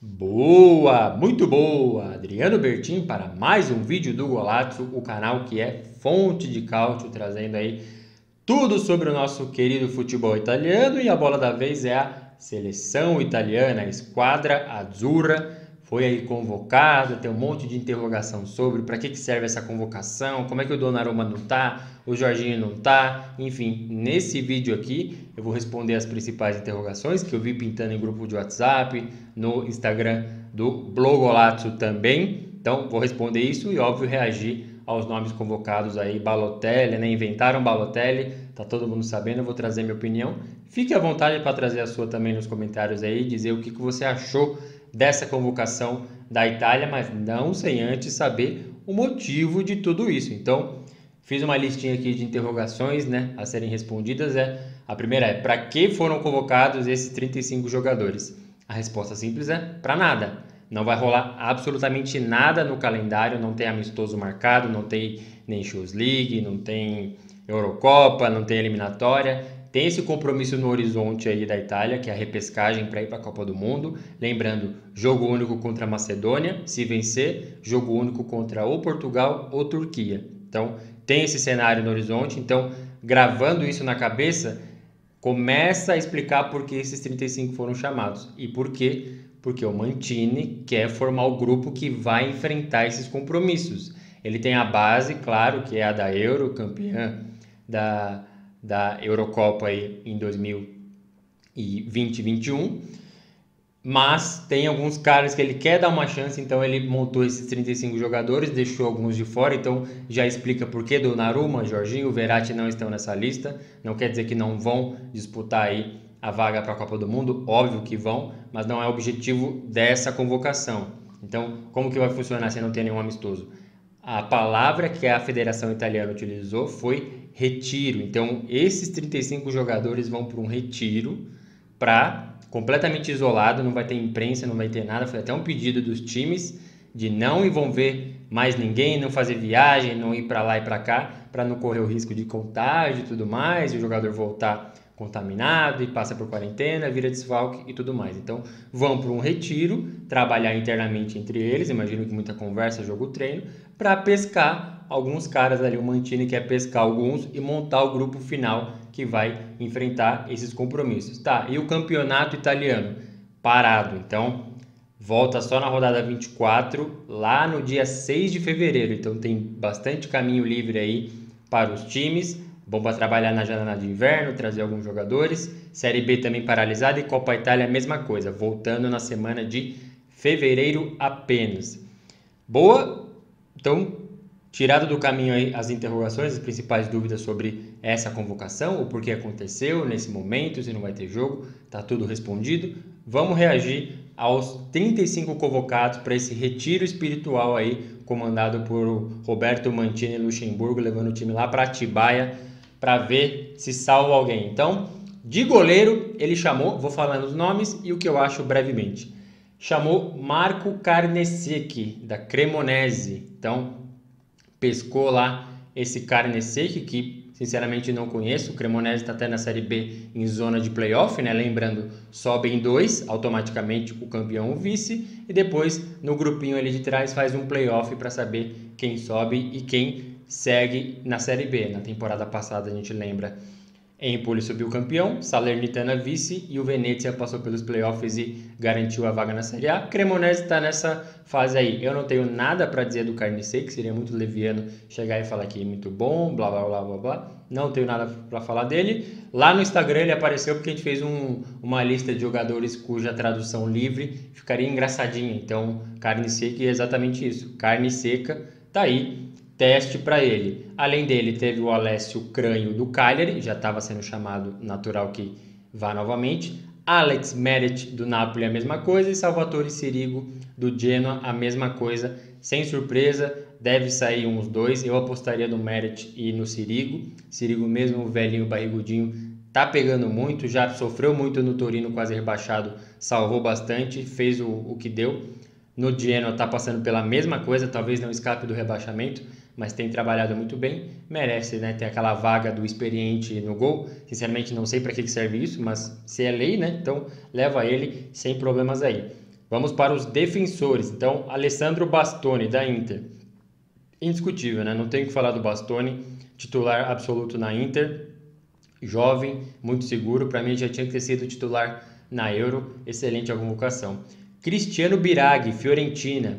Boa, muito boa! Adriano Bertin para mais um vídeo do Golazzo, o canal que é fonte de cálcio, trazendo aí tudo sobre o nosso querido futebol italiano. E a bola da vez é a seleção italiana, a Squadra Azzurra. Foi aí convocada, tem um monte de interrogação sobre para que serve essa convocação, como é que o Donnarumma não tá, o Jorginho não tá, enfim, nesse vídeo aqui eu vou responder as principais interrogações que eu vi pintando em grupo de WhatsApp, no Instagram do Blogolazzo também. Então vou responder isso e óbvio reagir aos nomes convocados aí, Balotelli, né? Inventaram Balotelli, tá todo mundo sabendo, eu vou trazer minha opinião. Fique à vontade para trazer a sua também nos comentários aí, dizer o que você achou dessa convocação da Itália, mas não sem antes saber o motivo de tudo isso. Então, fiz uma listinha aqui de interrogações, né, a serem respondidas. A primeira é: para que foram convocados esses 35 jogadores? A resposta simples é: para nada. Não vai rolar absolutamente nada no calendário, não tem amistoso marcado, não tem Nations League, não tem Eurocopa, não tem eliminatória. Tem esse compromisso no horizonte aí da Itália, que é a repescagem para ir para a Copa do Mundo. Lembrando, jogo único contra a Macedônia, se vencer, jogo único contra ou Portugal ou Turquia. Então, tem esse cenário no horizonte. Então, gravando isso na cabeça, começa a explicar por que esses 35 foram chamados. E por quê? Porque o Mancini quer formar o grupo que vai enfrentar esses compromissos. Ele tem a base, claro, que é a da Euro, campeã da Eurocopa aí em 2020 e 2021, mas tem alguns caras que ele quer dar uma chance, então ele montou esses 35 jogadores, deixou alguns de fora, então já explica por que Donnarumma, Jorginho, Verratti não estão nessa lista. Não quer dizer que não vão disputar aí a vaga para a Copa do Mundo, óbvio que vão, mas não é o objetivo dessa convocação. Então, como que vai funcionar se não tem nenhum amistoso? A palavra que a Federação Italiana utilizou foi retiro. Então, esses 35 jogadores vão para um retiro completamente isolado, não vai ter imprensa, não vai ter nada. Foi até um pedido dos times de não envolver mais ninguém, não fazer viagem, não ir para lá e para cá, para não correr o risco de contágio e tudo mais, e o jogador voltar contaminado e passa por quarentena, vira desfalque e tudo mais. Então, vão para um retiro, trabalhar internamente entre eles, imagino que muita conversa, jogo, treino, para pescar alguns caras ali. O Mancini quer pescar alguns e montar o grupo final que vai enfrentar esses compromissos. Tá, e o campeonato italiano? Parado, então volta só na rodada 24, lá no dia 6 de fevereiro, então tem bastante caminho livre aí para os times. Bom para trabalhar na janela de inverno, trazer alguns jogadores. Série B também paralisada e Copa Itália a mesma coisa, voltando na semana de fevereiro apenas. Boa, então tirado do caminho aí as interrogações, as principais dúvidas sobre essa convocação, o porquê aconteceu nesse momento, se não vai ter jogo, tá tudo respondido. Vamos reagir aos 35 convocados para esse retiro espiritual aí, comandado por Roberto Mancini Luxemburgo, levando o time lá para Atibaia para ver se salva alguém. Então, de goleiro, ele chamou, vou falando os nomes e o que eu acho brevemente. Chamou Marco Carnesecchi, da Cremonese. Então, pescou lá esse Carnesecchi, que sinceramente não conheço. O Cremonese está até na Série B em zona de playoff, né? Lembrando, sobem dois, automaticamente o campeão, o vice, e depois no grupinho ali de trás faz um playoff para saber quem sobe e quem segue na Série B. Na temporada passada a gente lembra, Empoli subiu campeão, Salernitana vice e o Venezia passou pelos playoffs e garantiu a vaga na Série A. Cremonese está nessa fase aí. Eu não tenho nada para dizer do Carnesecchi, seria muito leviano chegar e falar que é muito bom, blá blá blá blá blá. Não tenho nada para falar dele. Lá no Instagram ele apareceu porque a gente fez uma lista de jogadores cuja tradução livre ficaria engraçadinha. Então, Carnesecchi é exatamente isso. Carne seca, tá aí. Teste para ele. Além dele, teve o Alessio Cranho do Cagliari, já estava sendo chamado, natural que vá novamente. Alex Meret do Napoli, a mesma coisa. E Salvatore Sirigu do Genoa, a mesma coisa. Sem surpresa, deve sair uns dois. Eu apostaria no Meret e no Sirigu. Sirigu mesmo, o velhinho barrigudinho, tá pegando muito. Já sofreu muito no Torino, quase rebaixado. Salvou bastante, fez o que deu. No Genoa está passando pela mesma coisa, talvez não escape do rebaixamento, mas tem trabalhado muito bem, merece, né, ter aquela vaga do experiente no gol. Sinceramente não sei para que serve isso, mas se é lei, né, então leva ele sem problemas aí. Vamos para os defensores. Então, Alessandro Bastoni, da Inter. Indiscutível, né? Não tenho que falar do Bastoni, titular absoluto na Inter. Jovem, muito seguro. Para mim, já tinha que ter sido titular na Euro. Excelente a convocação. Cristiano Biraghi, Fiorentina.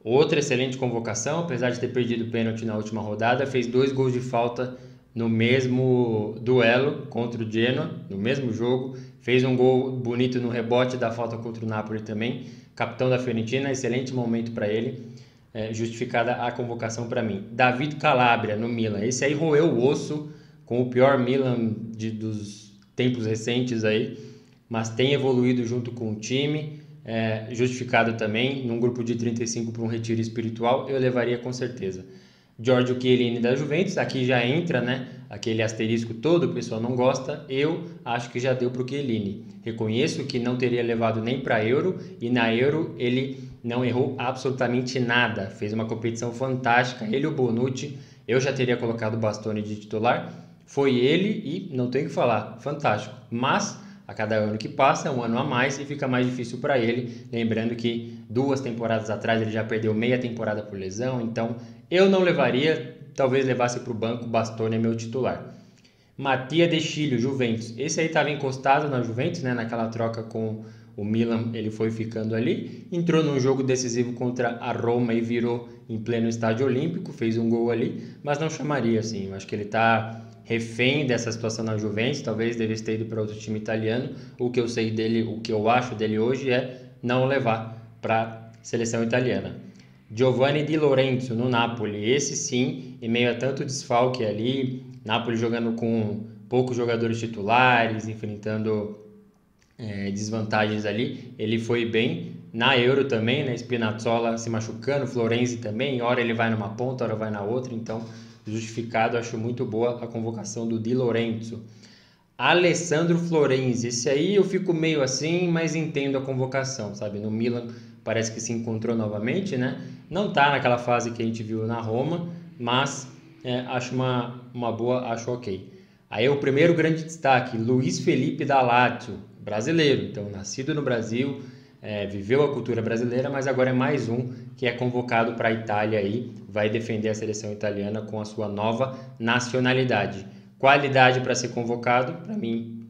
Outra excelente convocação, apesar de ter perdido o pênalti na última rodada. Fez 2 gols de falta no mesmo duelo contra o Genoa, no mesmo jogo. Fez um gol bonito no rebote da falta contra o Napoli também. Capitão da Fiorentina, excelente momento para ele. Justificada a convocação para mim. David Calabria, no Milan. Esse aí roeu o osso com o pior Milan dos tempos recentes aí, mas tem evoluído junto com o time. Justificado também, num grupo de 35 para um retiro espiritual, eu levaria com certeza. Giorgio Chiellini da Juventus, aqui já entra, né? Aquele asterisco todo, o pessoal não gosta. Eu acho que já deu para o Chiellini. Reconheço que não teria levado nem para a Euro, e na Euro ele não errou absolutamente nada. Fez uma competição fantástica. Ele e o Bonucci, eu já teria colocado o Bastoni de titular. Foi ele e não tenho o que falar, fantástico. Mas a cada ano que passa é um ano a mais e fica mais difícil para ele. Lembrando que 2 temporadas atrás ele já perdeu meia temporada por lesão, então eu não levaria, talvez levasse para o banco. Bastoni é meu titular. Mattia De Sciglio, Juventus. Esse aí estava encostado na Juventus, né? Naquela troca com o Milan, ele foi ficando ali. Entrou num jogo decisivo contra a Roma e virou em pleno estádio olímpico, fez um gol ali, mas não chamaria assim. Eu acho que ele está refém dessa situação na Juventus, talvez devesse ter ido para outro time italiano. O que eu sei dele, o que eu acho dele hoje é não levar para a seleção italiana. Giovanni Di Lorenzo no Napoli, esse sim, em meio a tanto desfalque ali, Napoli jogando com poucos jogadores titulares, enfrentando desvantagens ali, ele foi bem. Na Euro também, né? Spinazzola se machucando, Florenzi também, hora ele vai numa ponta, hora vai na outra, então justificado, acho muito boa a convocação do Di Lorenzo. Alessandro Florenzi, esse aí eu fico meio assim, mas entendo a convocação, sabe? No Milan parece que se encontrou novamente, né? Não tá naquela fase que a gente viu na Roma, mas acho uma boa, acho ok. Aí o primeiro grande destaque, Luiz Felipe da Lazio, brasileiro, então nascido no Brasil, viveu a cultura brasileira, mas agora é mais um que é convocado para a Itália aí, vai defender a seleção italiana com a sua nova nacionalidade. Qualidade para ser convocado, para mim,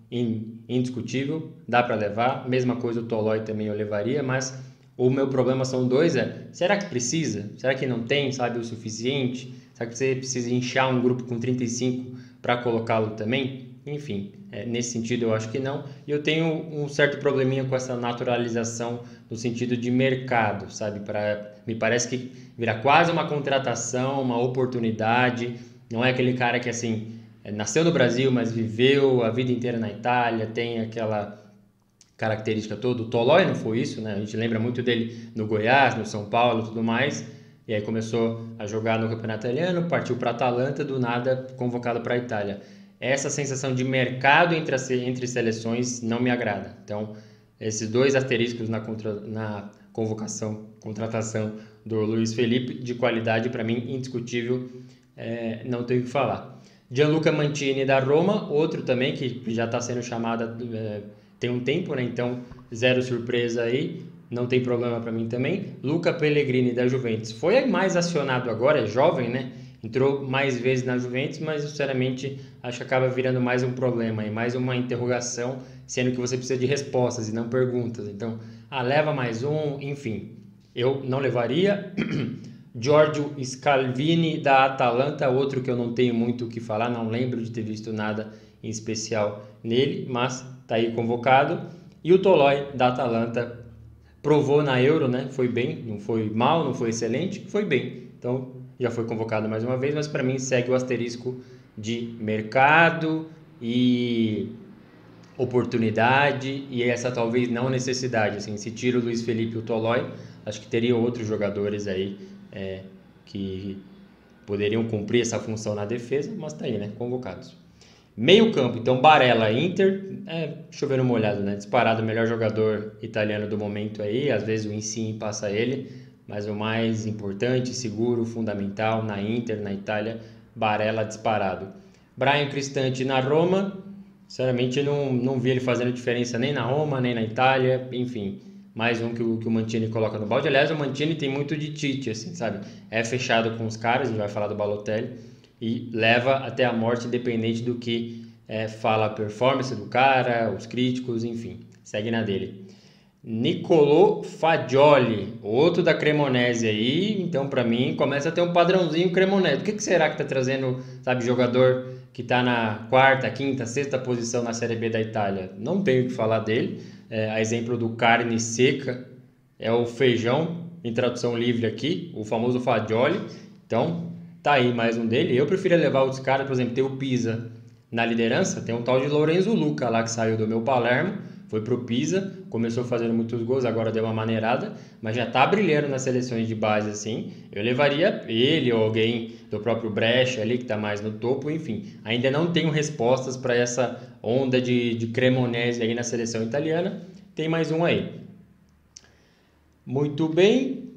indiscutível, dá para levar. Mesma coisa o Tolói também eu levaria, mas o meu problema são dois, será que precisa? Será que não tem, sabe, o suficiente? Será que você precisa inchar um grupo com 35 para colocá-lo também? Enfim, nesse sentido eu acho que não. E eu tenho um certo probleminha com essa naturalização no sentido de mercado, sabe? Me parece que vira quase uma contratação, uma oportunidade. Não é aquele cara que, assim, nasceu no Brasil, mas viveu a vida inteira na Itália, tem aquela característica toda. O Tolói não foi isso, né? A gente lembra muito dele no Goiás, no São Paulo e tudo mais. E aí começou a jogar no Campeonato Italiano, partiu para a Atalanta, do nada convocado para a Itália. Essa sensação de mercado entre seleções não me agrada. Então, esses 2 asteriscos na contratação do Luiz Felipe, de qualidade para mim indiscutível, não tenho o que falar. Gianluca Mantini da Roma, outro também que já está sendo chamado tem um tempo, né? Então zero surpresa aí, não tem problema para mim também. Luca Pellegrini da Juventus, foi mais acionado agora, é jovem, né? Entrou mais vezes na Juventus, mas sinceramente acho que acaba virando mais um problema e mais uma interrogação, sendo que você precisa de respostas e não perguntas. Então, leva mais um, enfim, eu não levaria. Giorgio Scalvini da Atalanta, outro que eu não tenho muito o que falar, não lembro de ter visto nada em especial nele, mas tá aí convocado. E o Tolói da Atalanta provou na Euro, né? Foi bem, não foi mal, não foi excelente, foi bem. Então já foi convocado mais uma vez, mas para mim segue o asterisco de mercado e oportunidade e essa talvez não necessidade. Assim, se tira o Luiz Felipe e o Tolói, acho que teria outros jogadores aí que poderiam cumprir essa função na defesa, mas tá aí, né? Convocados. Meio campo, então Barella, Inter, chovendo molhado, né? Disparado o melhor jogador italiano do momento aí, às vezes o Insigne passa ele, mas o mais importante, seguro, fundamental na Inter, na Itália, Barella disparado. Bryan Cristante na Roma, sinceramente não vi ele fazendo diferença nem na Roma, nem na Itália, enfim, mais um que o Mancini coloca no balde. Aliás, o Mancini tem muito de Tite, assim, sabe? É fechado com os caras, a gente vai falar do Balotelli, e leva até a morte, independente do que fala a performance do cara, os críticos, enfim, segue na dele. Nicolò Fagioli, outro da Cremonese aí, então para mim começa a ter um padrãozinho Cremonese. O que será que tá trazendo, sabe, jogador que tá na quarta, quinta, sexta posição na Série B da Itália? Não tenho o que falar dele, a exemplo do carne seca, é o feijão, em tradução livre aqui, o famoso Fagioli, então tá aí mais um dele. Eu preferia levar outros caras, por exemplo, tem o Pisa na liderança, tem um tal de Lorenzo Luca lá que saiu do meu Palermo, foi pro Pisa, começou fazendo muitos gols, agora deu uma maneirada, mas já tá brilhando nas seleções de base, assim. Eu levaria ele ou alguém do próprio Brescia ali, que tá mais no topo, enfim. Ainda não tenho respostas para essa onda de Cremonese aí na seleção italiana. Tem mais um aí. Muito bem.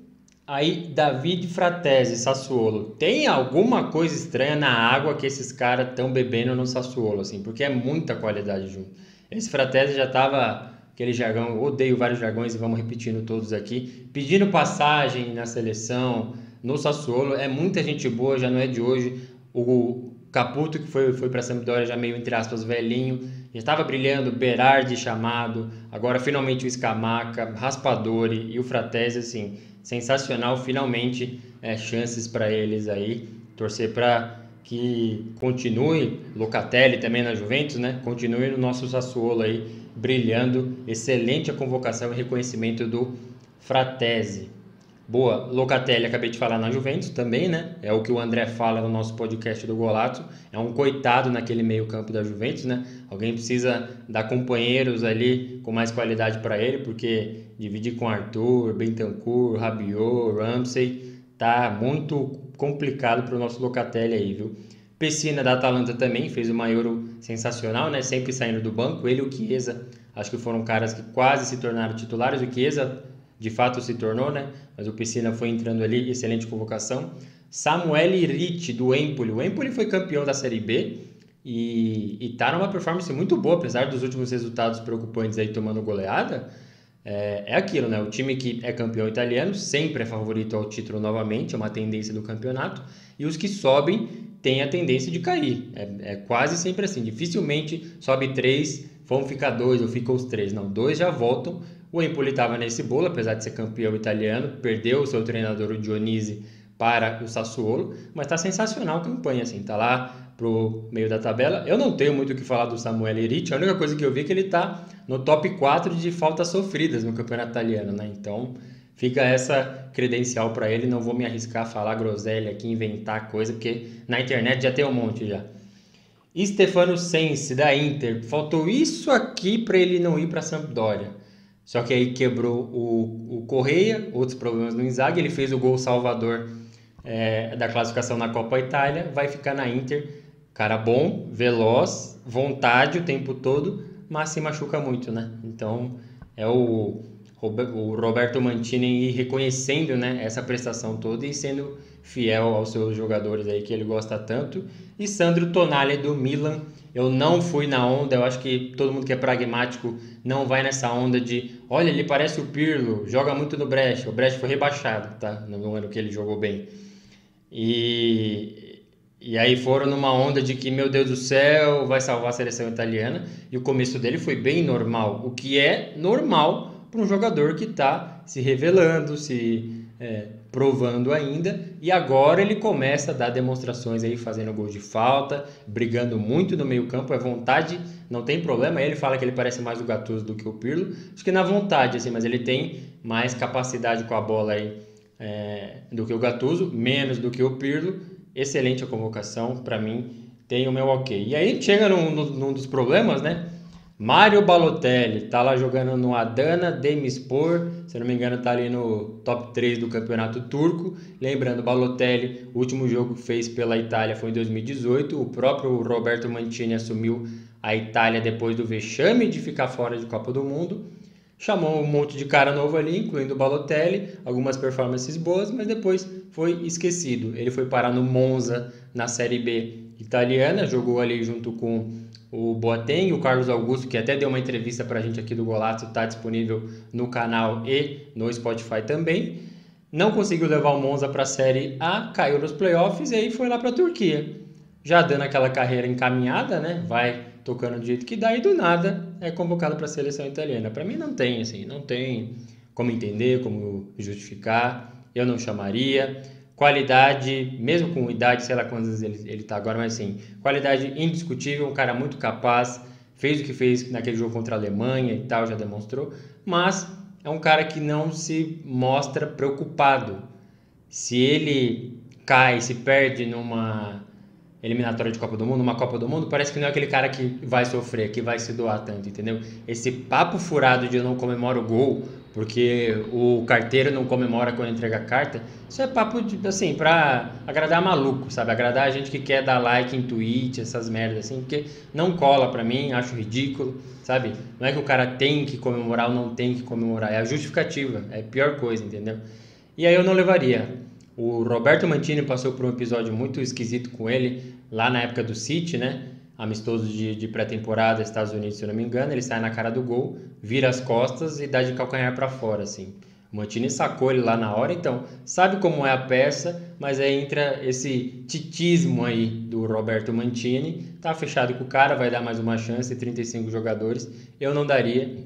Aí, David Fratesi, Sassuolo. Tem alguma coisa estranha na água que esses caras estão bebendo no Sassuolo, assim, porque é muita qualidade junto. Esse Fratesi já tava aquele jargão, eu odeio vários jargões e vamos repetindo todos aqui, pedindo passagem na seleção, no Sassuolo, é muita gente boa, já não é de hoje. O Caputo, que foi para a Sampdoria, já meio, entre aspas, velhinho, já estava brilhando, Berardi chamado, agora finalmente o Scamacca, Raspadori e o Fratesi, assim, sensacional, finalmente chances para eles aí, torcer para que continue, Locatelli também na Juventus, né? Continue no nosso Sassuolo aí, brilhando, excelente a convocação e reconhecimento do Fratesi. Boa, Locatelli, acabei de falar na Juventus também, né? É o que o André fala no nosso podcast do Golato. É um coitado naquele meio campo da Juventus, né? Alguém precisa dar companheiros ali com mais qualidade para ele, porque dividir com Arthur, Bentancur, Rabiot, Ramsey, tá muito complicado para o nosso Locatelli aí, viu? Pessina da Atalanta também fez uma Euro sensacional, né? Sempre saindo do banco. Ele e o Chiesa, acho que foram caras que quase se tornaram titulares. O Chiesa de fato se tornou, né? Mas o Pessina foi entrando ali, excelente convocação. Samuel Ricci do Empoli. O Empoli foi campeão da Série B e tá numa performance muito boa, apesar dos últimos resultados preocupantes aí tomando goleada. É aquilo, né? O time que é campeão italiano sempre é favorito ao título novamente, é uma tendência do campeonato. E os que sobem têm a tendência de cair. É quase sempre assim. Dificilmente sobe 3, vão ficar 2 ou ficam os 3. Não, 2 já voltam. O Empoli estava nesse bolo, apesar de ser campeão italiano, perdeu o seu treinador, o Dionisi, para o Sassuolo, mas está sensacional a campanha, assim, tá lá pro meio da tabela. Eu não tenho muito o que falar do Samuel Ricci, a única coisa que eu vi é que ele está no top 4 de faltas sofridas no campeonato italiano, né? Então fica essa credencial para ele, não vou me arriscar a falar groselha aqui, inventar coisa, porque na internet já tem um monte já. Stefano Sensi, da Inter, faltou isso aqui para ele não ir para a Sampdoria. Só que aí quebrou o Correia, outros problemas no Inzaghi, ele fez o gol salvador da classificação na Copa Itália, vai ficar na Inter, cara bom, veloz, vontade o tempo todo, mas se machuca muito, né? Então é o Roberto Mancini reconhecendo, né, essa prestação toda e sendo fiel aos seus jogadores aí que ele gosta tanto. E Sandro Tonali do Milan, eu não fui na onda, eu acho que todo mundo que é pragmático não vai nessa onda de, olha, ele parece o Pirlo, joga muito no Brescia, o Brescia foi rebaixado, tá? No ano que ele jogou bem. E aí foram numa onda de que, meu Deus do céu, vai salvar a seleção italiana, e o começo dele foi bem normal, o que é normal para um jogador que está se revelando, provando ainda, e agora ele começa a dar demonstrações aí, fazendo gol de falta, brigando muito no meio campo, é vontade, não tem problema, ele fala que ele parece mais o Gattuso do que o Pirlo, acho que na vontade, assim, mas ele tem mais capacidade com a bola aí do que o Gattuso, menos do que o Pirlo, excelente a convocação, para mim tem o meu ok. E aí chega num dos problemas, né? Mário Balotelli tá lá jogando no Adana Demirspor, se não me engano tá ali no top 3 do campeonato turco. Lembrando, Balotelli, o último jogo que fez pela Itália foi em 2018, o próprio Roberto Mancini assumiu a Itália depois do vexame de ficar fora de Copa do Mundo. Chamou um monte de cara novo ali, incluindo o Balotelli, algumas performances boas, mas depois foi esquecido. Ele foi parar no Monza, na Série B italiana, jogou ali junto com o Boateng, o Carlos Augusto, que até deu uma entrevista pra gente aqui do Golato, está disponível no canal e no Spotify também. Não conseguiu levar o Monza para a Série A, caiu nos playoffs e aí foi lá para a Turquia. Já dando aquela carreira encaminhada, né? Vai tocando do jeito que dá e do nada é convocado para a seleção italiana. Para mim não tem, assim, não tem como entender, como justificar. Eu não chamaria. Qualidade, mesmo com idade, sei lá quantos anos ele tá agora, mas assim, qualidade indiscutível, um cara muito capaz, fez o que fez naquele jogo contra a Alemanha e tal, já demonstrou, mas é um cara que não se mostra preocupado. Se ele cai, se perde numa eliminatória de Copa do Mundo, numa Copa do Mundo, parece que não é aquele cara que vai sofrer, que vai se doar tanto, entendeu? Esse papo furado de eu não comemoro o gol, porque o carteiro não comemora quando entrega a carta, isso é papo, de, assim, pra agradar maluco, sabe? Agradar a gente que quer dar like em tweet, essas merdas, assim, porque não cola pra mim, acho ridículo, sabe? Não é que o cara tem que comemorar ou não tem que comemorar, é a justificativa, é a pior coisa, entendeu? E aí eu não levaria. O Roberto Mantini passou por um episódio muito esquisito com ele, lá na época do City, né? Amistoso de pré-temporada, Estados Unidos, se eu não me engano. Ele sai na cara do gol, vira as costas e dá de calcanhar para fora, assim. O Mantini sacou ele lá na hora, então sabe como é a peça, mas aí entra esse titismo aí do Roberto Mantini. Tá fechado com o cara, vai dar mais uma chance, 35 jogadores. Eu não daria,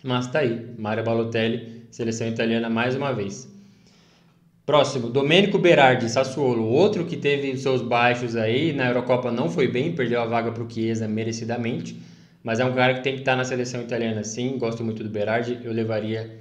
mas tá aí. Mario Balotelli, seleção italiana mais uma vez. Próximo, Domenico Berardi, Sassuolo, outro que teve seus baixos aí, na Eurocopa não foi bem, perdeu a vaga para o Chiesa merecidamente, mas é um cara que tem que estar na seleção italiana sim, gosto muito do Berardi, eu levaria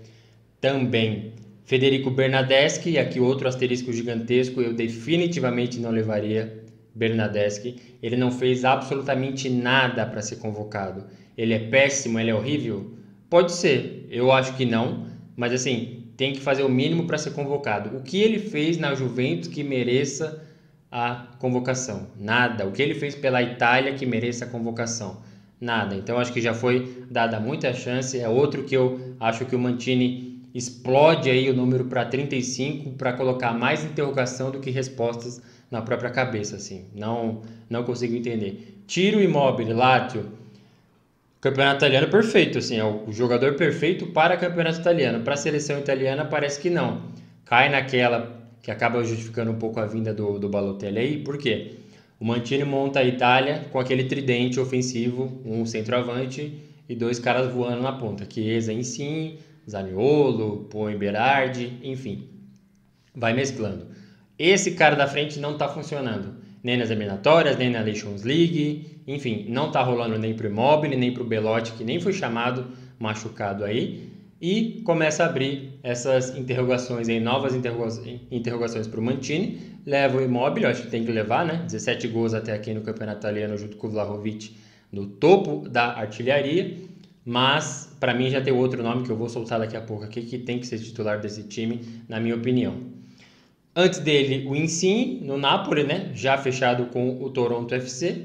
também. Federico Bernardeschi, aqui outro asterisco gigantesco, eu definitivamente não levaria Bernardeschi, ele não fez absolutamente nada para ser convocado, ele é péssimo, ele é horrível? Pode ser, eu acho que não, mas assim, tem que fazer o mínimo para ser convocado. O que ele fez na Juventus que mereça a convocação? Nada. O que ele fez pela Itália que mereça a convocação? Nada. Então acho que já foi dada muita chance. É outro que eu acho que o Mantini explode aí o número para 35 para colocar mais interrogação do que respostas na própria cabeça, assim. Não consigo entender. Tiro Immobile, Lazio. Campeonato italiano perfeito, assim, é o jogador perfeito para campeonato italiano. Para a seleção italiana parece que não. Cai naquela que acaba justificando um pouco a vinda do Balotelli aí, por quê? O Mantini monta a Itália com aquele tridente ofensivo, um centroavante e dois caras voando na ponta, Chiesa em sim, Zaniolo, põe Berardi, enfim, vai mesclando. Esse cara da frente não está funcionando, nem nas eliminatórias, nem na Nations League, enfim, não está rolando nem para o Immobile, nem para o Belotti, que nem foi chamado, machucado aí, e começa a abrir essas interrogações aí, novas interrogações para o Mantini, leva o Immobile, acho que tem que levar, né, 17 gols até aqui no campeonato italiano, junto com o Vlahovic, no topo da artilharia, mas para mim já tem outro nome que eu vou soltar daqui a pouco aqui, que tem que ser titular desse time, na minha opinião. Antes dele, o Insigne, no Napoli, né? Já fechado com o Toronto FC.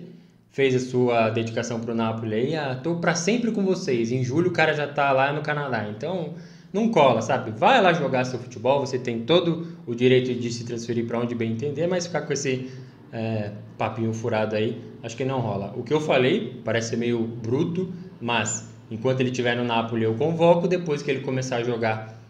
Fez a sua dedicação para o Napoli aí. Tô para sempre com vocês. Em julho o cara já tá lá no Canadá. Então, não cola, sabe? Vai lá jogar seu futebol. Você tem todo o direito de se transferir para onde bem entender, mas ficar com esse papinho furado aí, acho que não rola. O que eu falei parece ser meio bruto, mas enquanto ele estiver no Napoli eu convoco. Depois que ele começar a jogar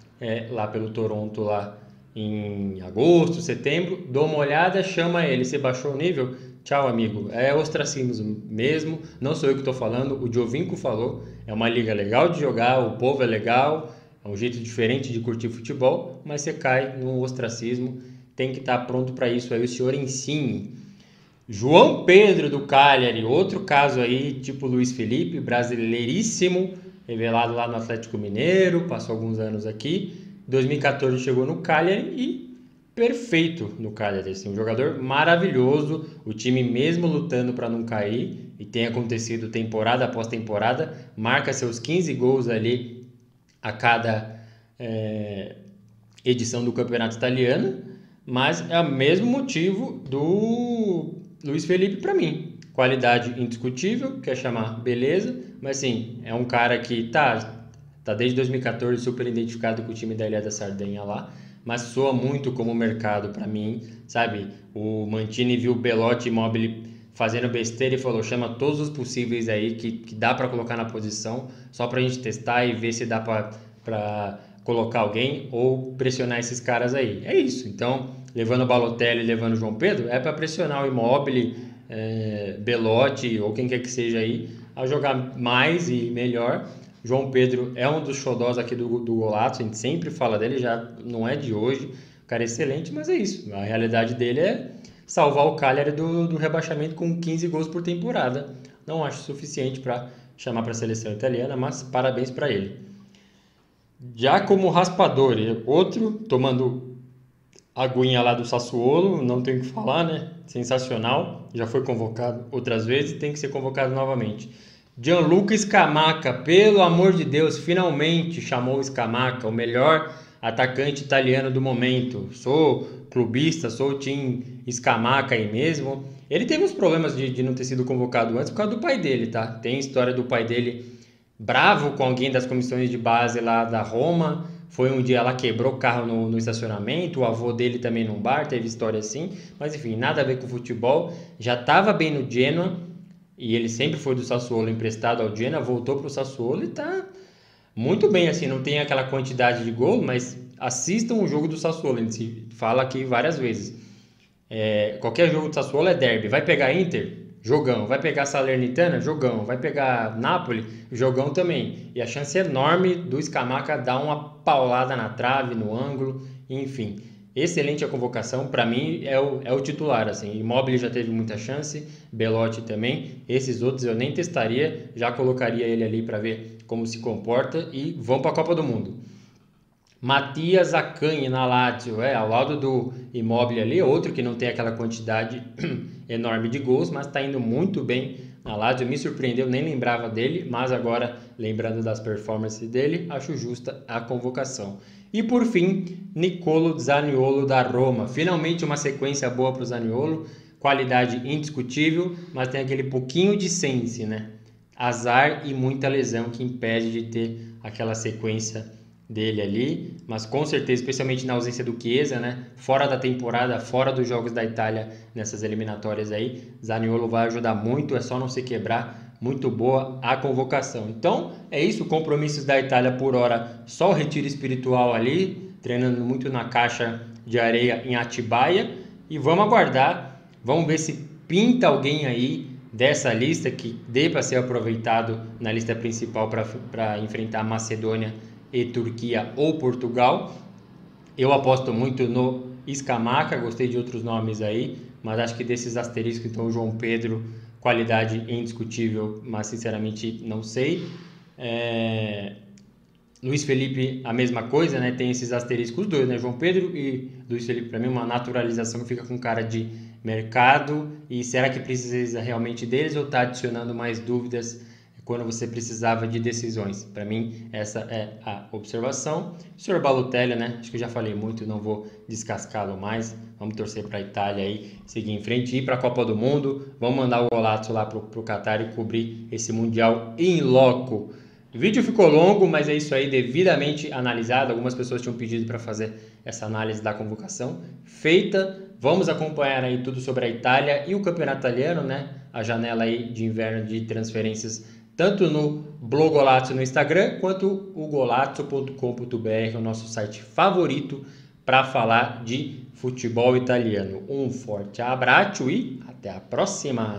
lá pelo Toronto, lá em agosto, setembro, dou uma olhada, chama ele, você baixou o nível? Tchau, amigo. É ostracismo mesmo, não sou eu que estou falando, o Giovinco falou, é uma liga legal de jogar, o povo é legal, é um jeito diferente de curtir futebol, mas você cai no ostracismo, tem que estar pronto para isso aí, o senhor Insigne. João Pedro do Cagliari, outro caso aí, tipo Luiz Felipe, brasileiríssimo, revelado lá no Atlético Mineiro, passou alguns anos aqui, 2014 chegou no Cagliari e perfeito no Cagliari, assim, um jogador maravilhoso, o time mesmo lutando para não cair, e tem acontecido temporada após temporada, marca seus 15 gols ali a cada edição do campeonato italiano, mas é o mesmo motivo do Luiz Felipe para mim, qualidade indiscutível, quer chamar beleza, mas sim, é um cara que tá desde 2014 super identificado com o time da Ilha da Sardenha lá, mas soa muito como mercado para mim, sabe? O Mantini viu o Belotti e Immobile fazendo besteira e falou, chama todos os possíveis aí que dá para colocar na posição, só para a gente testar e ver se dá para colocar alguém ou pressionar esses caras aí. É isso. Então, levando o Balotelli e levando o João Pedro, é para pressionar o Immobile, Belotti ou quem quer que seja aí, a jogar mais e melhor. João Pedro é um dos xodós aqui do Golaço, a gente sempre fala dele, já não é de hoje. O cara é excelente, mas é isso. A realidade dele é salvar o Cagliari do rebaixamento com 15 gols por temporada. Não acho suficiente para chamar para a seleção italiana, mas parabéns para ele. Giacomo Raspadori, outro tomando aguinha lá do Sassuolo, não tenho o que falar, né? Sensacional, já foi convocado outras vezes, tem que ser convocado novamente. Gianluca Scamacca, pelo amor de Deus, finalmente chamou o Scamacca, o melhor atacante italiano do momento. Sou clubista, sou o time Scamacca aí mesmo. Ele teve uns problemas de não ter sido convocado antes por causa do pai dele, tá? Tem história do pai dele bravo com alguém das comissões de base lá da Roma. Foi um dia lá, quebrou o carro no estacionamento, o avô dele também num bar, teve história assim. Mas enfim, nada a ver com futebol. Já estava bem no Genoa, e ele sempre foi do Sassuolo emprestado ao Genoa, voltou para o Sassuolo e tá muito bem, assim, não tem aquela quantidade de gol, mas assistam o jogo do Sassuolo, a gente fala aqui várias vezes. Qualquer jogo do Sassuolo é derby, vai pegar Inter? Jogão. Vai pegar Salernitana? Jogão. Vai pegar Napoli? Jogão também. E a chance é enorme do Scamacca dar uma paulada na trave, no ângulo, enfim. Excelente a convocação, para mim é o titular, assim. Immobile já teve muita chance, Belotti também. Esses outros eu nem testaria, já colocaria ele ali para ver como se comporta e vão para a Copa do Mundo. Matias Akanji na Lazio, ao lado do Immobile ali, outro que não tem aquela quantidade enorme de gols, mas está indo muito bem na Lazio, me surpreendeu, nem lembrava dele, mas agora, lembrando das performances dele, acho justa a convocação. E por fim, Nicolo Zaniolo da Roma, finalmente uma sequência boa para o Zaniolo, qualidade indiscutível, mas tem aquele pouquinho de sense, né? Azar e muita lesão que impede de ter aquela sequência dele ali, mas com certeza, especialmente na ausência do Chiesa, né? Fora da temporada, fora dos jogos da Itália nessas eliminatórias aí, Zaniolo vai ajudar muito, é só não se quebrar, muito boa a convocação. Então, é isso, compromissos da Itália por hora, só o retiro espiritual ali, treinando muito na caixa de areia em Atibaia, e vamos aguardar, vamos ver se pinta alguém aí dessa lista que dê para ser aproveitado na lista principal para enfrentar a Macedônia e Turquia ou Portugal. Eu aposto muito no Scamacca, gostei de outros nomes aí, mas acho que desses asteriscos, então o João Pedro, qualidade indiscutível, mas sinceramente não sei. Luiz Felipe, a mesma coisa, né? Tem esses asteriscos, os dois, né? João Pedro e Luiz Felipe, para mim, uma naturalização que fica com cara de mercado. E será que precisa realmente deles ou está adicionando mais dúvidas quando você precisava de decisões? Para mim, essa é a observação. O senhor Balotelli, né? Acho que eu já falei muito, não vou descascá-lo mais. Vamos torcer para a Itália aí, seguir em frente, ir para a Copa do Mundo. Vamos mandar o Golaço lá para o Qatar e cobrir esse Mundial in loco. O vídeo ficou longo, mas é isso aí, devidamente analisado. Algumas pessoas tinham pedido para fazer essa análise da convocação feita. Vamos acompanhar aí tudo sobre a Itália e o campeonato italiano, né? A janela aí de inverno de transferências, tanto no Blog Golazzo no Instagram, quanto o golazzo.com.br, o nosso site favorito para falar de futebol italiano. Um forte abraço e até a próxima!